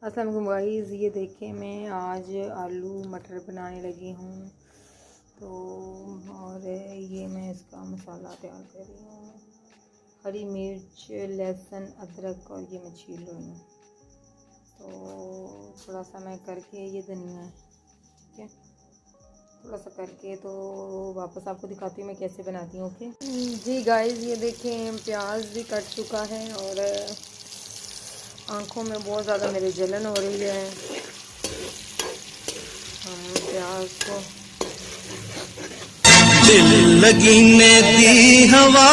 अस्सलाम वालेकुम गाइस, ये देखें मैं आज आलू मटर बनाने लगी हूँ। तो और ये मैं इसका मसाला तैयार कर रही हूँ। हरी मिर्च, लहसुन, अदरक और ये मैं छील रही हूँ। तो थोड़ा सा मैं करके ये धनिया है, ठीक है, थोड़ा सा करके तो वापस आपको दिखाती हूँ मैं कैसे बनाती हूँ। ओके जी गाइस, ये देखें प्याज भी कट चुका है और आँखों में बहुत ज़्यादा मेरे जलन हो रही है। हम प्याज को दिल लगी ने दी हवा,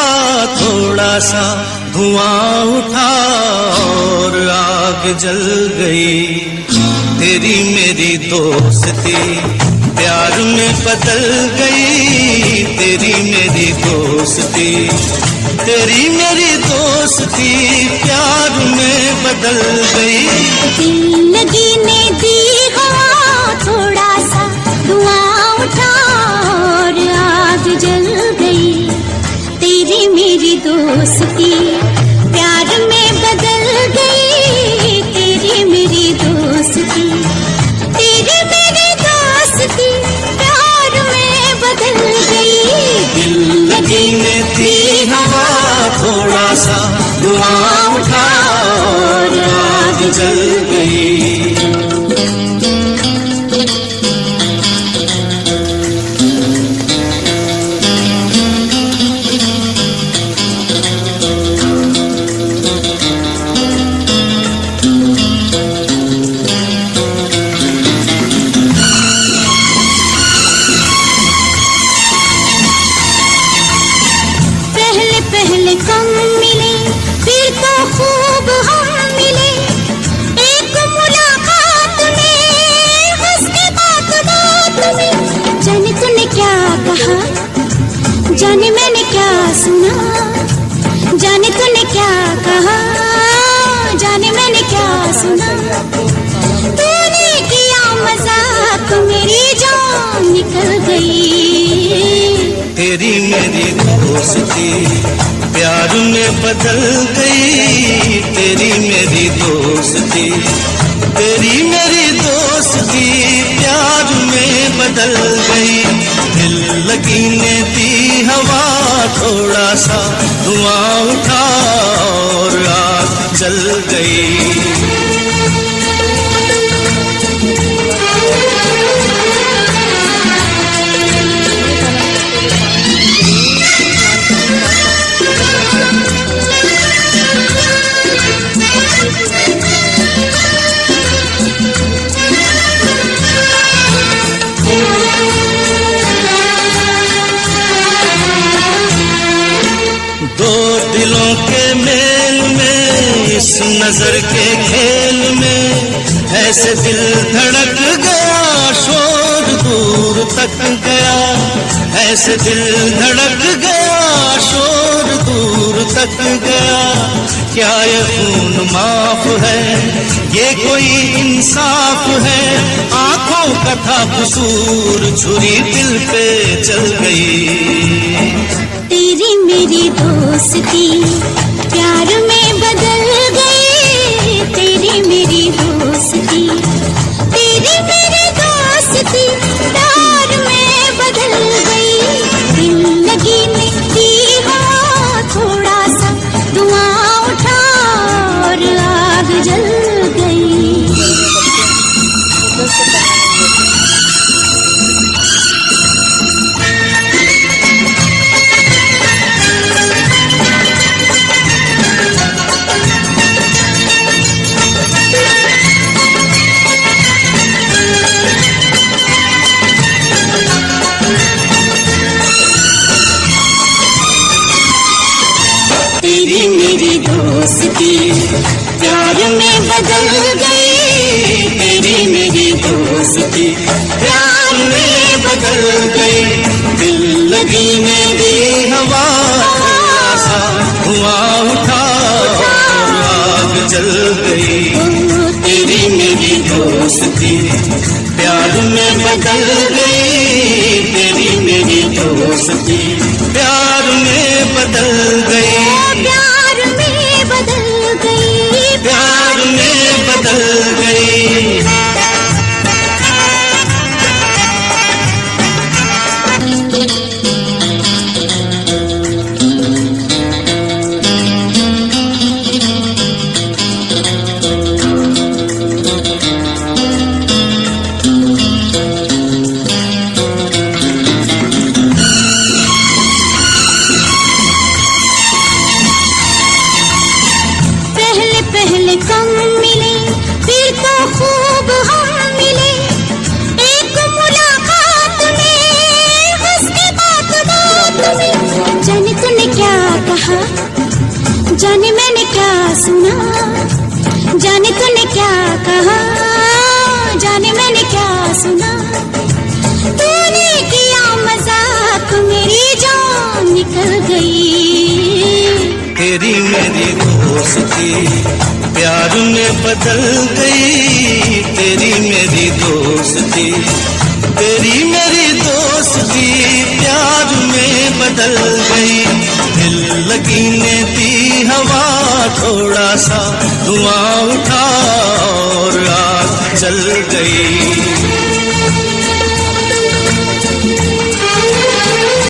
थोड़ा सा धुआं उठा और आग जल गई। तेरी मेरी दोस्ती प्यार में बदल गई। तेरी मेरी दोस्ती, तेरी मेरी दोस्ती प्यार में बदल गई। दिल लगी ने दी हवा, थोड़ा सा धुआं उठा और आग जल गई। तेरी मेरी दोस्ती प्यार में बदल गई। तेरी मेरी दोस्ती, तेरी मेरी दोस्ती प्यार में बदल गई। दिल लगी ने दी हवा, थोड़ा सा धुआं उठा और आग जल गई। पहले कम मिले, फिर तो खूब हम मिले। एक मुलाकात में, हंस के बात बात में। जाने तूने क्या कहा, जाने मैंने क्या सुना। जाने तूने क्या कहा, जाने मैंने क्या सुना। तूने किया मजाक, मेरी जान निकल गई। तेरी मेरी दोस्ती प्यार में बदल गई। तेरी मेरी दोस्ती, तेरी मेरी दोस्ती प्यार में बदल गई। दिल लगी ने दी हवा, थोड़ा सा धुआं उठा और आग जल गई। दो दिलों के मेल में, इस नजर के खेल में ऐसे दिल धड़क गया, शोर दूर तक गया। ऐसे दिल धड़क गया, शोर दूर तक गया। क्या ये खून माफ है, ये कोई इंसाफ है। आंखों का था कसूर, छुरी दिल पे चल गई। तेरी मेरी दोस्ती प्यार में बदल गई। तेरी मेरी दोस्ती, तेरी मेरी दोस्ती प्यार में बदल गई। दिल लगी ने दी हवा, थोड़ा सा धुआं उठा और आग जल गई। तेरी मेरी दोस्ती प्यार में बदल गई। तेरी मेरी दोस्ती प्यार में बदल गई। दिल लगी ने दी हवा, थोड़ा सा धुआं उठा और आग जल गई। तेरी मेरी दोस्ती प्यार में बदल गई। तेरी मेरी दोस्ती प्यार में बदल गई। प्यार में बदल गई। प्यार में बदल गई। निकल गई। तेरी मेरी दोस्ती प्यार में बदल गई, तेरी मेरी दोस्ती, तेरी मेरी दोस्ती प्यार में बदल गई। दिल लगीने दी हवा थोड़ा सा धुआं उठा और आग जल गई।